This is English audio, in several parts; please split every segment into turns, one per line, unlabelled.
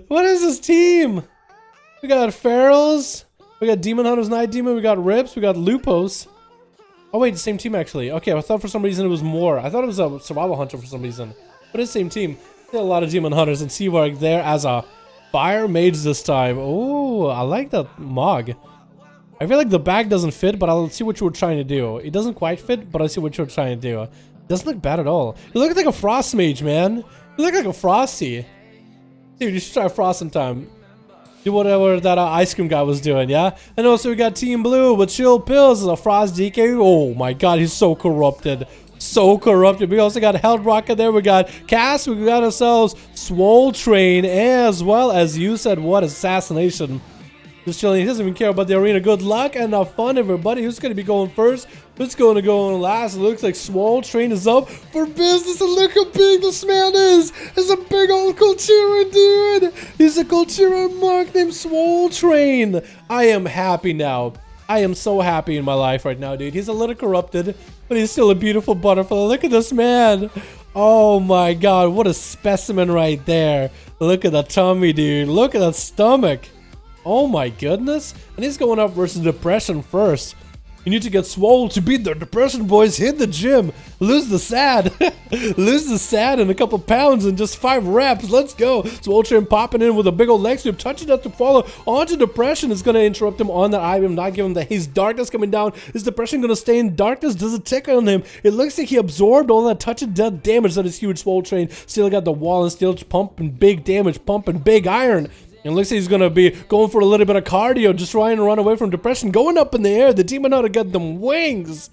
What is this team? We got Ferals, we got Demon Hunters, Night Demon, we got Rips, we got Lupus. Oh wait, the same team actually. Okay, I thought for some reason it was more. I thought it was a Survival Hunter for some reason. But it's the same team. There are a lot of Demon Hunters and Seavarg there as a Fire Mage this time. Oh, I like that Mog. I feel like the bag doesn't fit, but I'll see what you were trying to do. It doesn't quite fit, but I see what you're trying to do. It doesn't look bad at all. You look like a Frost Mage, man. You look like a Frosty. Dude, you should try Frost sometime. Do whatever that ice cream guy was doing, yeah? And also we got Team Blue with Chill Pills as a Frost DK. Oh my god, he's so corrupted. So corrupted. We also got Held Rocket there. We got Cass. We got ourselves Swole Train, as well as you said, what? Assassination. Just chilling. He doesn't even care about the arena. Good luck and fun, everybody. Who's going to be going first? Who's going to go on last? It looks like Swole Train is up for business. And look how big this man is. He's a big old Kultira, dude. He's a Kultira monk named Swole Train. I am happy now. I am so happy in my life right now, dude. He's a little corrupted, but he's still a beautiful butterfly. Look at this man. Oh my god, what a specimen right there. Look at the tummy, dude. Look at that stomach. Oh my goodness. And he's going up versus Depression first. You need to get Swole to beat the Depression, boys. Hit the gym. Lose the sad. Lose the sad in a couple pounds in just 5 reps. Let's go. Swole Train popping in with a big old leg sweep. Touching that to follow. Onto Depression is going to interrupt him on that item. Not give him the haze. Darkness coming down. Is Depression going to stay in darkness? Does it tick on him? It looks like he absorbed all that touch and death damage that is huge. Swole Train still got the wall and still pumping big damage. Pumping big iron. And looks like he's going to be going for a little bit of cardio, just trying to run away from Depression. Going up in the air. The Demon Hunter got them wings.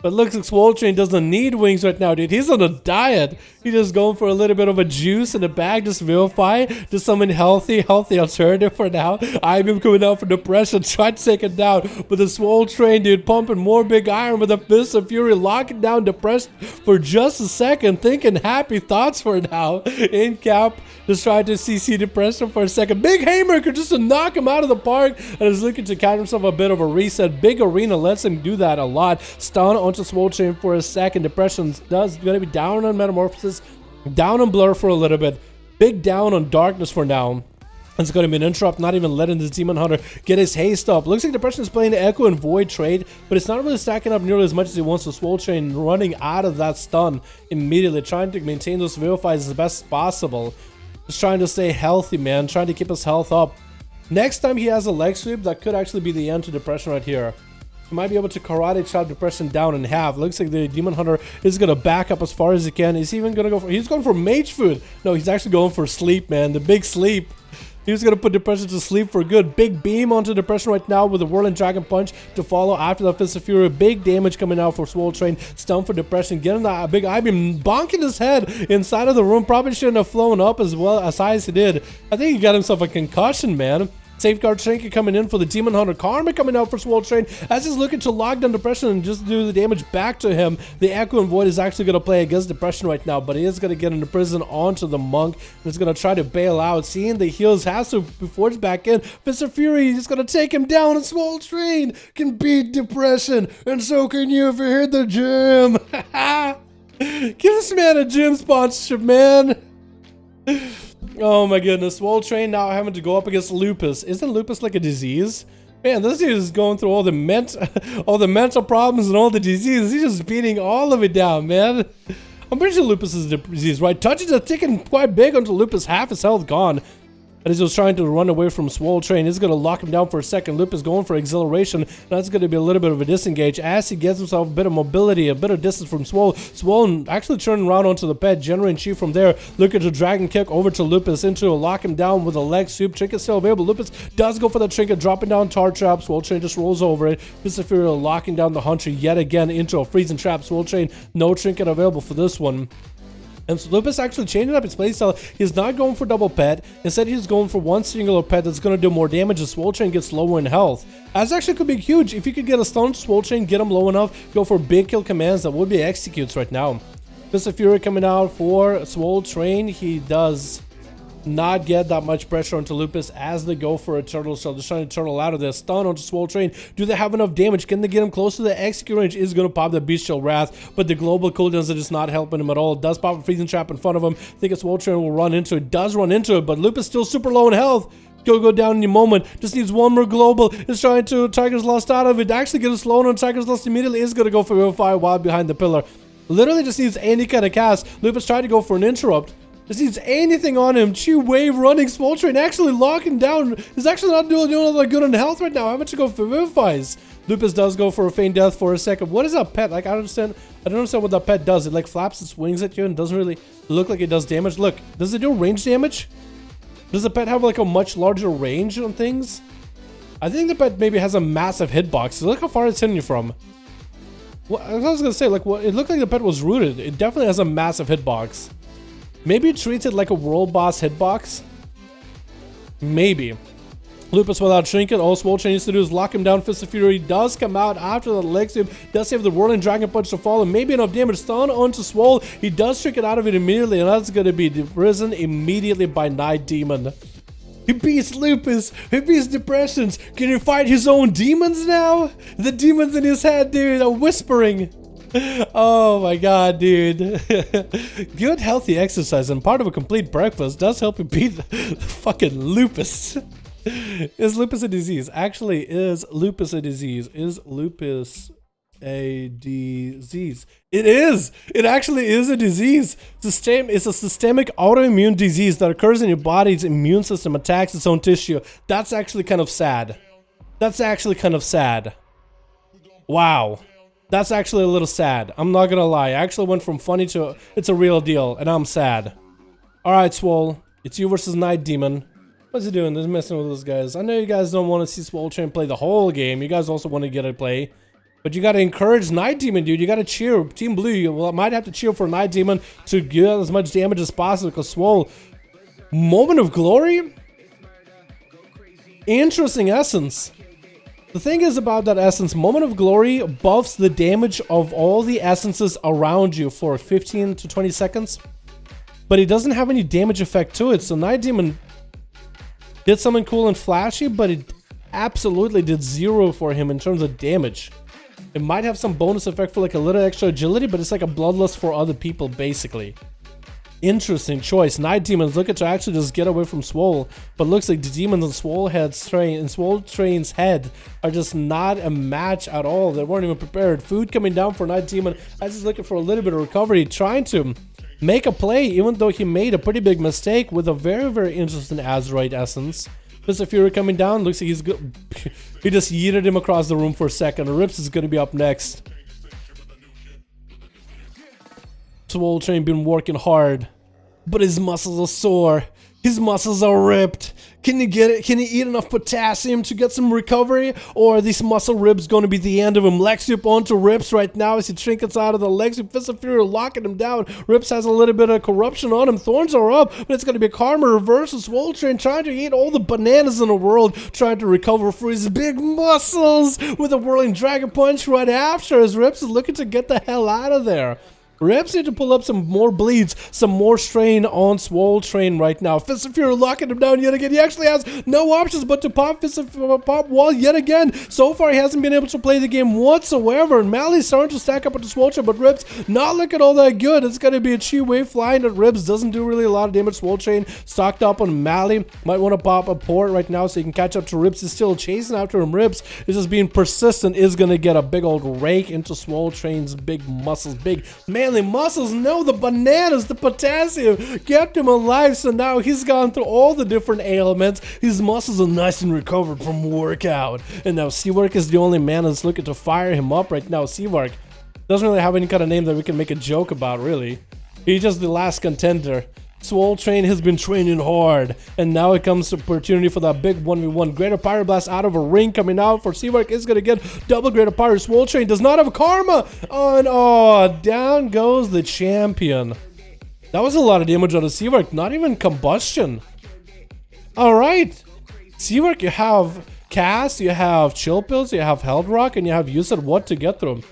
But looks like Swole Train doesn't need wings right now, dude. He's on a diet. He's just going for a little bit of a juice in the bag. Just vilify. Just something healthy alternative for now. I'm coming out for Depression. Try to take it down. But the Swole Train, dude, pumping more big iron with a Fist of Fury. Locking down Depression for just a second. Thinking happy thoughts for now. In cap. Just trying to CC Depression for a second. Big Haymaker just to knock him out of the park. And is looking to catch himself a bit of a reset. Big Arena lets him do that a lot. Stun onto Swole Train for a second. Depression does going to be down on Metamorphosis. Down on Blur for a little bit. Big down on Darkness for now. It's going to be an interrupt, not even letting this Demon Hunter get his haste up. Looks like Depression is playing the Echo and Void trade, but it's not really stacking up nearly as much as he wants. So Swole Train running out of that stun immediately, trying to maintain those Vilifies as best as possible. Just trying to stay healthy, man. Trying to keep his health up. Next time he has a leg sweep, that could actually be the end to Depression right here. He might be able to karate chop Depression down in half. Looks like the Demon Hunter is going to back up as far as he can. Is he even going to go for... He's going for Mage Food. No, he's actually going for sleep, man. The big sleep. He's going to put Depression to sleep for good. Big beam onto Depression right now with a Whirling Dragon Punch to follow after the Fist of Fury. Big damage coming out for Swole Train. Stun for Depression. Getting that big I-beam. Bonking his head inside of the room. Probably shouldn't have flown up as well as high as he did. I think he got himself a concussion, man. Safeguard Trinket coming in for the Demon Hunter. Karma coming out for Swole Train as he's looking to lock down Depression and just do the damage back to him. The Echo and Void is actually going to play against Depression right now, but he is going to get into prison onto the Monk. He's going to try to bail out. Seeing the heals has to be forged back in. Fist of Fury is going to take him down, and Swole Train can beat Depression, and so can you if you hit the gym. Give this man a gym sponsorship, man. Oh my goodness, Swole Train now having to go up against Lupus. Isn't Lupus like a disease? Man, this dude is going through all the mental problems and all the diseases. He's just beating all of it down, man. I'm pretty sure Lupus is a disease, right? Touches are ticking quite big until Lupus half his health gone. And he was trying to run away from Swole Train. He's going to lock him down for a second. Lupus going for Exhilaration. That's going to be a little bit of a disengage as he gets himself a bit of mobility, a bit of distance from Swole. Swole actually turning around onto the bed, generating chi from there. Looking to Dragon Kick over to Lupus into a lock him down with a leg sweep. Trinket still available. Lupus does go for the Trinket, dropping down Tar Trap. Swole Train just rolls over it. Fist of Fury locking down the Hunter yet again into a freezing trap. Swole Train, no Trinket available for this one. And so Lupus actually changing up his playstyle. He's not going for double pet. Instead, he's going for one singular pet that's going to do more damage as Swole Train gets lower in health. As actually could be huge. If you could get a stun to Swole Train, get him low enough, go for big kill commands, that would be executes right now. Fist of Fury coming out for Swole Train. He does not get that much pressure onto Lupus as they go for a turtle. So they're trying to turtle out of this. Stun onto Swole Train. Do they have enough damage? Can they get him close to the execute range? Is going to pop the Bestial Wrath, but the global cooldowns are just not helping him at all. Does pop a freezing trap in front of him. I think Swole Train will run into it. Does run into it, but Lupus still super low in health. Go down in a moment. Just needs one more global. Is trying to Tiger's Lust out of it. Actually get a slow on Tiger's Lust immediately. Is going to go for a fire wild behind the pillar. Literally just needs any kind of cast. Lupus tried to go for an interrupt. Just needs anything on him. Chi wave running. Swole Train actually locking down. He's actually not doing all that good on health right now. How much to go for Vivifies? Lupus does go for a feign death for a second. What is that pet? Like, I don't understand what that pet does. It like flaps its wings at you and doesn't really look like it does damage. Look, does it do range damage? Does the pet have like a much larger range on things? I think the pet maybe has a massive hitbox. Look how far it's hitting you from. Well, I was gonna say, like, what it looked like the pet was rooted. It definitely has a massive hitbox. Maybe it treats it like a world boss hitbox. Maybe. Lupus without Trinket. All Swole Train needs to do is lock him down. Fist of Fury does come out after the leg sweep. Does save the Whirling Dragon Punch to fall. And maybe enough damage. Stun onto Swole. He does trick it out of it immediately. And that's going to be risen immediately by Night Demon. He beats Lupus. He beats Depressions. Can he fight his own demons now? The demons in his head, dude, are whispering. Oh my god, dude. Good healthy exercise and part of a complete breakfast does help you beat fucking Lupus. Is Lupus a disease? Actually, is Lupus a disease? Is Lupus a disease? It is! It actually is a disease. It's a systemic autoimmune disease that occurs in your body's immune system, attacks its own tissue. That's actually kind of sad. That's actually kind of sad. Wow. That's actually a little sad. I'm not gonna lie. I actually went from funny to it's a real deal, and I'm sad. Alright, Swole. It's you versus Night Demon. What's he doing? He's messing with those guys. I know you guys don't want to see Swole Train play the whole game. You guys also want to get a play. But you gotta encourage Night Demon, dude. You gotta cheer. Team Blue, you might have to cheer for Night Demon to get as much damage as possible, because Swole... Moment of Glory? Interesting essence. The thing is about that essence, Moment of Glory buffs the damage of all the essences around you for 15 to 20 seconds. But it doesn't have any damage effect to it. So Night Demon did something cool and flashy, but it absolutely did zero for him in terms of damage. It might have some bonus effect for like a little extra agility, but it's like a bloodlust for other people, basically. Interesting choice. Night Demon's looking to actually just get away from Swole, but looks like the demons on Swole Train's head are just not a match at all. They weren't even prepared. Food coming down for Night Demon as he's looking for a little bit of recovery, trying to make a play, even though he made a pretty big mistake with a very, very interesting Azeroth essence. Fist of Fury coming down. Looks like he's good. He just yeeted him across the room for a second. Rips is going to be up next. Swole Train been working hard, but his muscles are sore. His muscles are ripped. Can you get it? Can he eat enough potassium to get some recovery? Or are these muscle ribs going to be the end of him? Leg sweep onto Rips right now as he trinkets out of the leg sweep. Fist of Fury locking him down. Rips has a little bit of corruption on him. Thorns are up, but it's going to be a karma reverse. Swole Train trying to eat all the bananas in the world, trying to recover for his big muscles with a whirling dragon punch right after as Rips is looking to get the hell out of there. Rips need to pull up some more bleeds, some more strain on Swole Train right now. Fist of Fury locking him down yet again. He actually has no options but to pop pop wall yet again. So far, he hasn't been able to play the game whatsoever. And Mally's starting to stack up with the Swole Train, but Rips not looking all that good. It's going to be a Chi wave flying at Rips. Doesn't do really a lot of damage. Swole Train stocked up on Mally. Might want to pop a port right now so he can catch up to Rips. He's still chasing after him. Rips is just being persistent. Is going to get a big old rake into Swole Train's big muscles. Big manly muscles. No, the bananas, the potassium kept him alive. So now he's gone through all the different ailments. His muscles are nice and recovered from workout. And now Seawork is the only man that's looking to fire him up right now. Seawork doesn't really have any kind of name that we can make a joke about, really. He's just the last contender. Swole Train has been training hard, and now it comes to opportunity for that big 1v1. Greater Pyroblast out of a ring coming out for Seawork is going to get double Greater Pyro. Swole Train does not have a karma, and oh, down goes the champion. That was a lot of damage on the Seawork, not even combustion. Alright. Seawork, you have Cast, you have Chill Pills, you have Held Rock, and you have Use It What to get through them.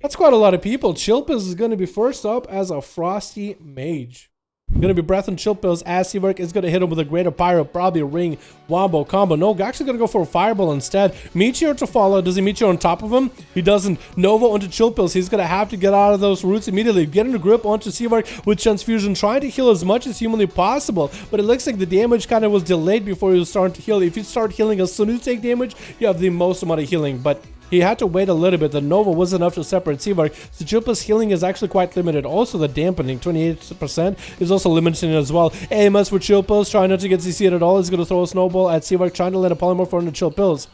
That's quite a lot of people. Chill Pills is going to be first up as a Frosty Mage. Going to be Breath and Chill Pills as Seawork is going to hit him with a Greater Pyro, probably a Ring Wombo combo. No, actually going to go for a Fireball instead. Meteor to follow. Does he Meteor on top of him? He doesn't. Nova onto Chill Pills. He's going to have to get out of those roots immediately. Get into grip onto Seawork with Transfusion, trying to heal as much as humanly possible. But it looks like the damage kind of was delayed before he was starting to heal. If you start healing as soon as you take damage, you have the most amount of healing. But he had to wait a little bit. The Nova was enough to separate Seawork. So Chill Pills healing is actually quite limited. Also, the dampening, 28%, is also limited as well. AMS for Chill Pills, trying not to get CC'd at all. He's going to throw a snowball at Seawork, trying to land a polymorph on the Chill Pills.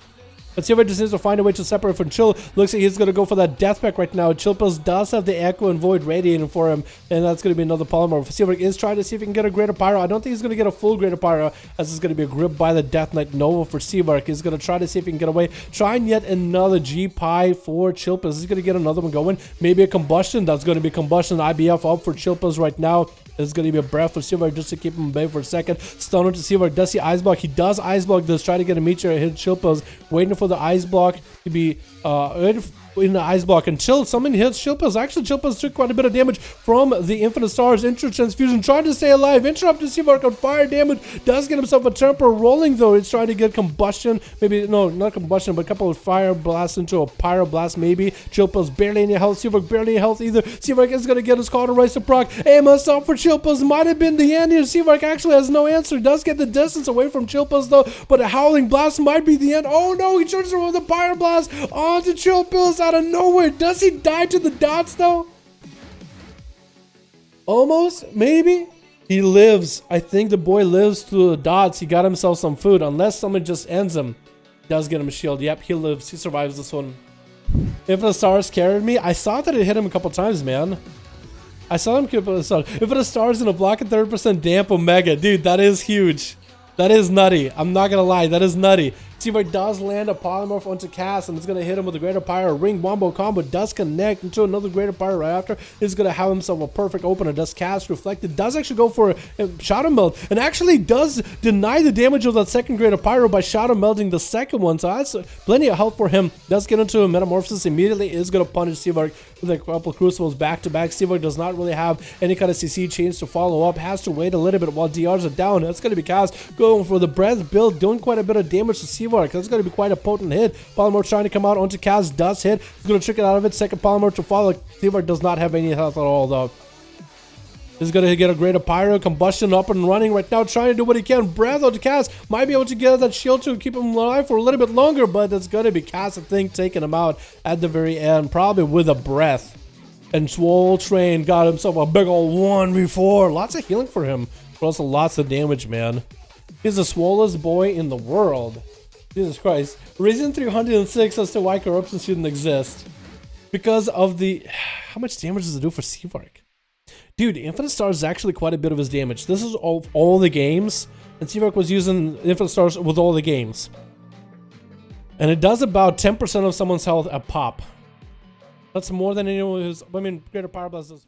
But Seawork just needs to find a way to separate from Chill. Looks like he's going to go for that Death Pack right now. Chill Pills does have the Echo and Void radiating for him, and that's going to be another polymorph. Seawork is trying to see if he can get a Greater Pyro. I don't think he's going to get a full Greater Pyro, as it's going to be a grip by the Death Knight Nova for Seawork. He's going to try to see if he can get away. Trying yet another G-Pie for Chill Pills. He's going to get another one going. Maybe a Combustion. That's going to be Combustion. IBF up for Chill Pills right now. There's going to be a Breath for Seawork just to keep him bay for a second. Stun onto Seawork. Does he Ice Block? He does Ice Block. Does try to get a Meteor hit Chill Pills. Waiting for the Ice Block to be in the Ice Block until something hits Chill Pills. Actually, Chill Pills took quite a bit of damage from the Infinite Stars. Intro Transfusion trying to stay alive. Interrupt to Seawork on fire damage. Does get himself a Temper rolling though. He's trying to get Combustion. Maybe, no, not Combustion, but a couple of Fire Blasts into a Pyro Blast maybe. Chill Pills barely any health. Seawork barely any health either. Seawork is going to get his call to Rise to proc. AMS up for Chill Pills. Might have been the end here. Seawork actually has no answer. Does get the distance away from Chill Pills though, but a Howling Blast might be the end. Oh no, he charges with a Pyro Blast onto Chill Pills out of nowhere. Does he die to the dots though? Almost, maybe. He lives. I think the boy lives through the dots. He got himself some food. Unless someone just ends him. Does get him a shield. Yep, he lives. He survives this one. Infinite Stars carried me. I saw that it hit him a couple times, man. I saw him keep a star. Infinite Stars in a block at 30% damp Omega. Dude, that is huge. That is nutty. I'm not gonna lie. That is nutty. Seawork does land a polymorph onto Cast, and it's going to hit him with a Greater Pyro. Ring Wombo combo does connect into another Greater Pyro right after. It's going to have himself a perfect opener. Does Cast Reflected. Does actually go for a Shadow Melt, and actually does deny the damage of that second Greater Pyro by Shadow Melting the second one. So that's plenty of health for him. Does get into a Metamorphosis immediately. Is going to punish Seawork with a couple of Crucibles back to back. Seawork does not really have any kind of CC chains to follow up. Has to wait a little bit while DRs are down. That's going to be Cast going for the Breath build, doing quite a bit of damage to Seawork. That's going to be quite a potent hit. Polymorph trying to come out onto Cast. Does hit. He's going to trick it out of it. Second Polymorph to follow. Seawork does not have any health at all though. He's going to get a Greater Pyro. Combustion up and running right now, trying to do what he can. Breath onto Cast. Might be able to get that shield to keep him alive for a little bit longer, but it's going to be Cast, I think, taking him out at the very end, probably with a Breath. And Swole Train got himself a big ol' 1v4. Lots of healing for him, but also lots of damage, man. He's the swollest boy in the world. Jesus Christ. Reason 306 as to why corruption shouldn't exist. Because of the... How much damage does it do for Seawork? Dude, Infinite Stars is actually quite a bit of his damage. This is all the games, and Seawork was using Infinite Stars with all the games. And it does about 10% of someone's health a pop. That's more than anyone who's... I mean, Greater Pyro Blast does